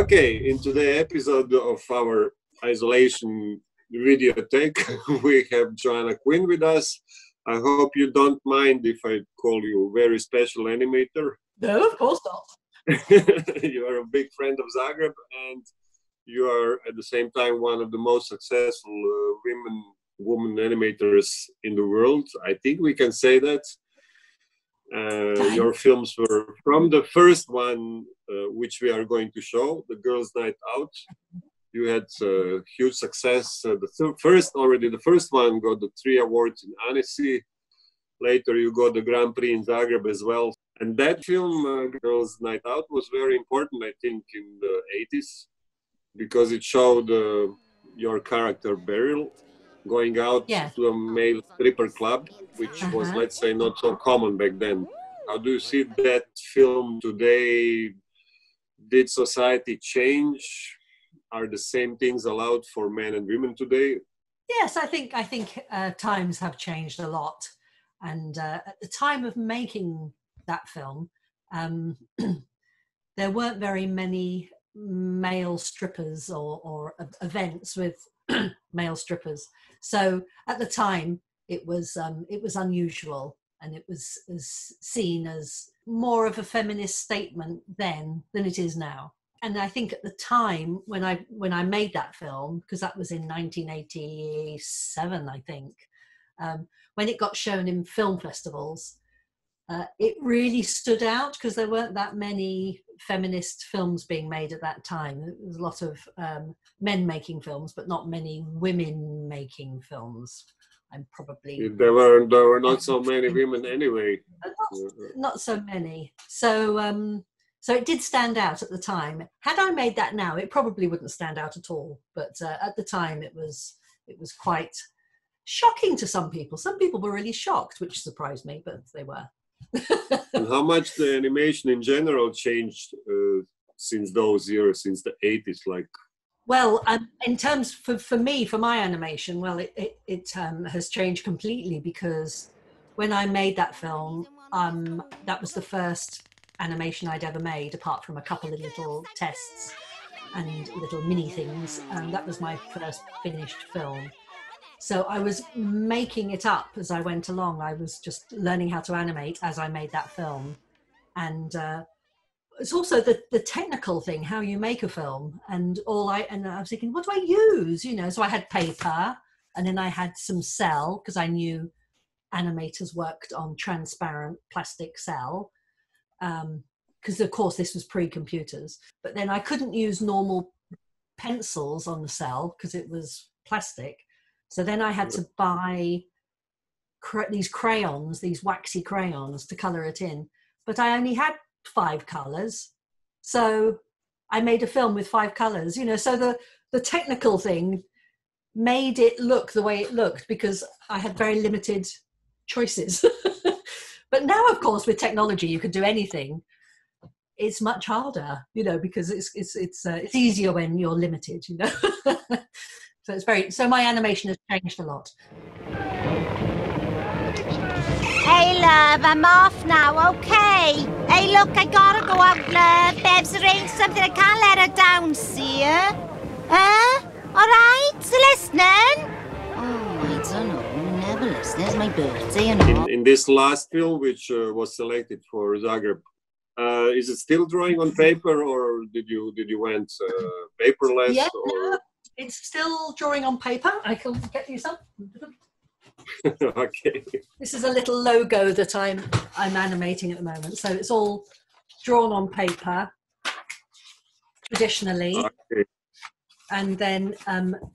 Okay, in today's episode of our isolation videotheque, we have Joanna Quinn with us. I hope you don't mind if I call you very special animator. No, of course not. You are a big friend of Zagreb, and you are at the same time one of the most successful woman animators in the world. I think we can say that. Your films were from the first one, which we are going to show, The Girls' Night Out. You had huge success. The first one got the 3 awards in Annecy. Later, you got the Grand Prix in Zagreb as well. And that film, Girls' Night Out, was very important, I think, in the 80s, because it showed your character Beryl going out to a male stripper club, which was, let's say, not so common back then. How do you see that film today? Did society change? Are the same things allowed for men and women today? Yes, I think times have changed a lot. And at the time of making that film, there weren't very many male strippers or events with male strippers. So at the time, it was unusual, and it was seen as more of a feminist statement then than it is now. And I think at the time when I made that film, because that was in 1987, I think, when it got shown in film festivals, it really stood out because there weren't that many feminist films being made at that time. There was a lot of men making films, but not many women making films. I'm probably there were not so many women anyway. Not so many. So it did stand out at the time. Had I made that now, it probably wouldn't stand out at all. But at the time, it was quite shocking to some people. Some people were really shocked, which surprised me, but they were. And how much the animation in general changed since those years, since the 80s? Well, in terms for me, for my animation, well, it has changed completely, because when I made that film, that was the first animation I'd ever made, apart from a couple of little tests and little mini things. That was my first finished film. So I was making it up as I went along. I was just learning how to animate as I made that film. And it's also the technical thing, how you make a film. And I was thinking, what do I use? So I had paper, and then I had some cell, because I knew animators worked on transparent plastic cell. Because of course this was pre-computers. But then I couldn't use normal pencils on the cell because it was plastic. So then I had to buy these crayons, these waxy crayons, to colour it in. But I only had 5 colours. So I made a film with 5 colours, So the technical thing made it look the way it looked, because I had very limited choices. But now, of course, with technology, you can do anything. It's much harder, because it's easier when you're limited, So my animation has changed a lot. Hey love, I'm off now, okay? Hey look, I gotta go out, love. Bev's arranged something, I can't let her down, see ya? Huh? Alright, so listening? Oh, I don't know, never listen, it's my birthday and all. In this last film, which was selected for Zagreb, is it still drawing on paper, or did you went paperless? Yeah, or? No, it's still drawing on paper. I can get you some. Okay. This is a little logo that I'm animating at the moment. So it's all drawn on paper, traditionally, and then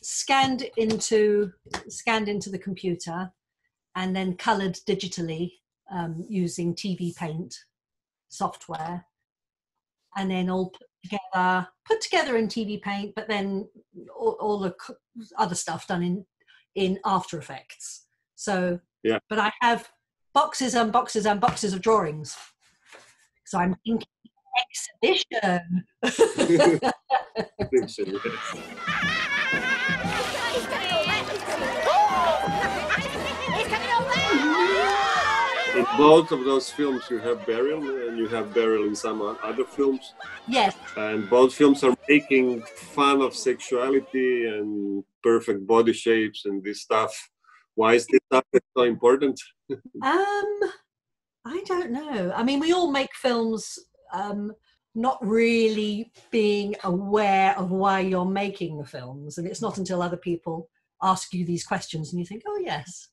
scanned into the computer, and then coloured digitally using TV Paint software, and then all put together in TV Paint, but then all the other stuff done in After Effects. So, yeah. But I have boxes and boxes and boxes of drawings. So I'm thinking exhibition. Exhibition, yes. In both of those films you have Beryl, and you have Beryl in some other films. Yes. And both films are making fun of sexuality and perfect body shapes and this stuff. Why is this stuff so important? I don't know. I mean, we all make films not really being aware of why you're making the films. And it's not until other people ask you these questions and you think, oh, yes.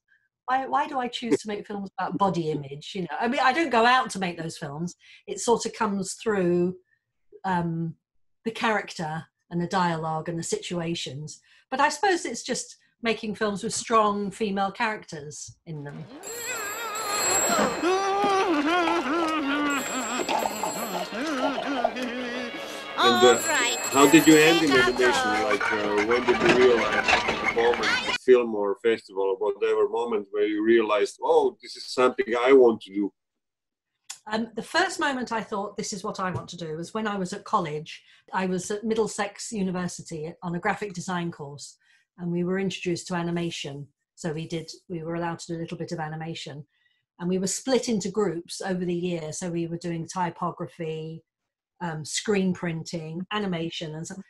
Why do I choose to make films about body image? You know, I mean, I don't go out to make those films. It sort of comes through the character and the dialogue and the situations. But I suppose it's just making films with strong female characters in them. And how did you end in animation? Like, when did you realize the moment, the film or festival or whatever moment where you realized, oh, this is something I want to do? The first moment I thought, this is what I want to do, was when I was at college. I was at Middlesex University on a graphic design course, and we were introduced to animation. So we were allowed to do a little bit of animation. And we were split into groups over the year. So we were doing typography, screen printing, animation, and so. And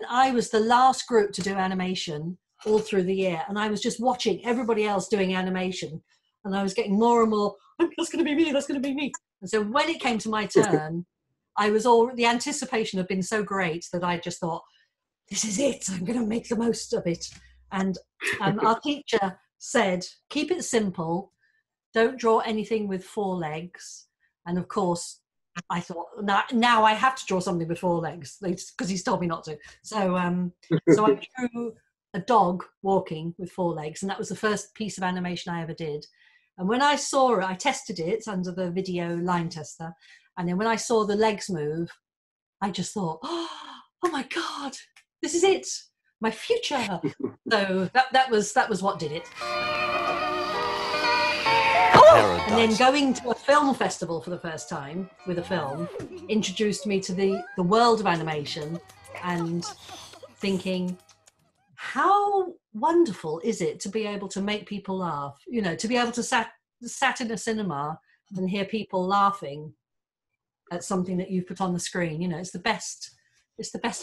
I was the last group to do animation all through the year. And I was just watching everybody else doing animation. And I was getting more and more, that's going to be me, that's going to be me. And so when it came to my turn, the anticipation had been so great that I just thought, this is it, I'm going to make the most of it. And our teacher said, keep it simple, don't draw anything with 4 legs. And of course, I thought, now I have to draw something with 4 legs because he's told me not to. So I drew a dog walking with 4 legs, and that was the first piece of animation I ever did. And when I saw it, I tested it under the video line tester. And then when I saw the legs move, I just thought, oh my God, this is it, my future. So that was what did it. And then going to a film festival for the first time with a film introduced me to the world of animation, and thinking, how wonderful is it to be able to make people laugh? You know, to be able to sat in a cinema and hear people laughing at something that you've put on the screen. You know, it's the best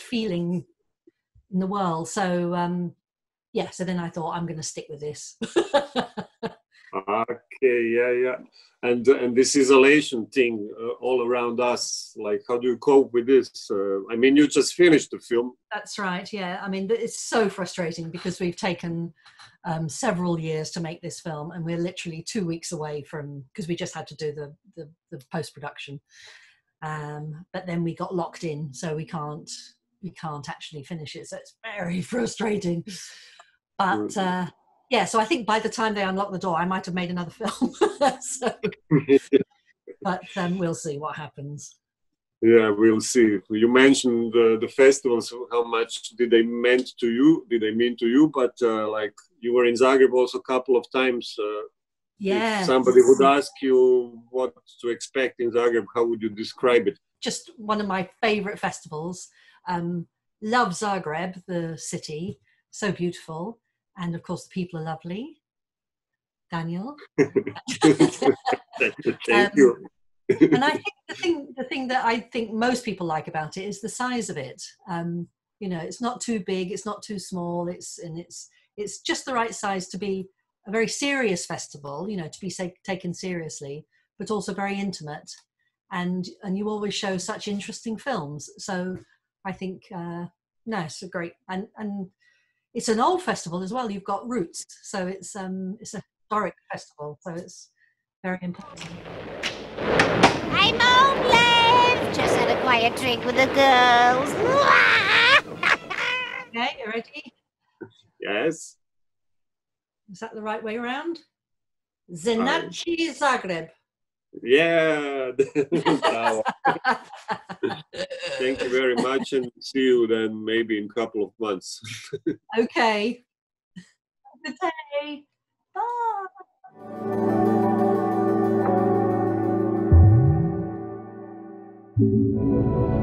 feeling in the world. So yeah, so then I thought, I'm going to stick with this. Okay, yeah. And this isolation thing all around us, like, how do you cope with this? I mean, you just finished the film. That's right, yeah. I mean, it's so frustrating because we've taken several years to make this film, and we're literally 2 weeks away from, because we just had to do the post-production. But then we got locked in, so we can't actually finish it. So it's very frustrating. But yeah, so I think by the time they unlock the door, I might have made another film. But we'll see what happens. Yeah, we'll see. You mentioned the festivals. How much did they mean to you? But like, you were in Zagreb also a couple of times. Yeah. If somebody would ask you what to expect in Zagreb, how would you describe it? Just one of my favorite festivals. Love Zagreb, the city, so beautiful. And of course, the people are lovely. Daniel. Thank you. And I think the thing that I think most people like about it is the size of it. You know, it's not too big, it's not too small. It's just the right size to be a very serious festival. You know, to be taken seriously, but also very intimate. And you always show such interesting films. So I think no, it's a great and. It's an old festival as well. You've got roots, so it's a historic festival. So it's very important. I'm home, Liv. Just had a quiet drink with the girls. Okay, you ready? Yes. Is that the right way around? Znaczy Zagreb. Yeah. Thank you very much, and see you then maybe in a couple of months. Okay. Good day. Bye.